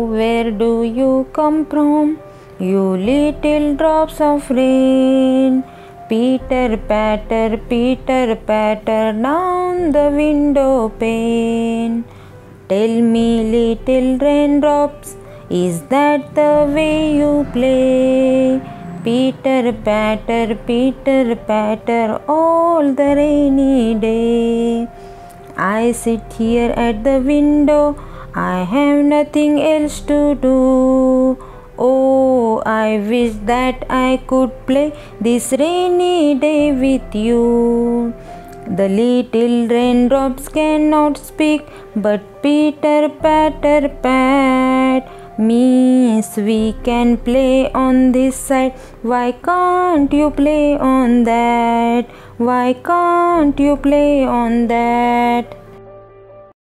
where do you come from, you little drops of rain? Pitter patter down the window pane. Tell me, little raindrops, is that the way you play? Pitter patter all the rainy day. I sit here at the window, I have nothing else to do. Oh, I wish that I could play this rainy day with you. The little raindrops cannot speak, but pitter patter pat means we can play on this side. Why can't you play on that? Why can't you play on that?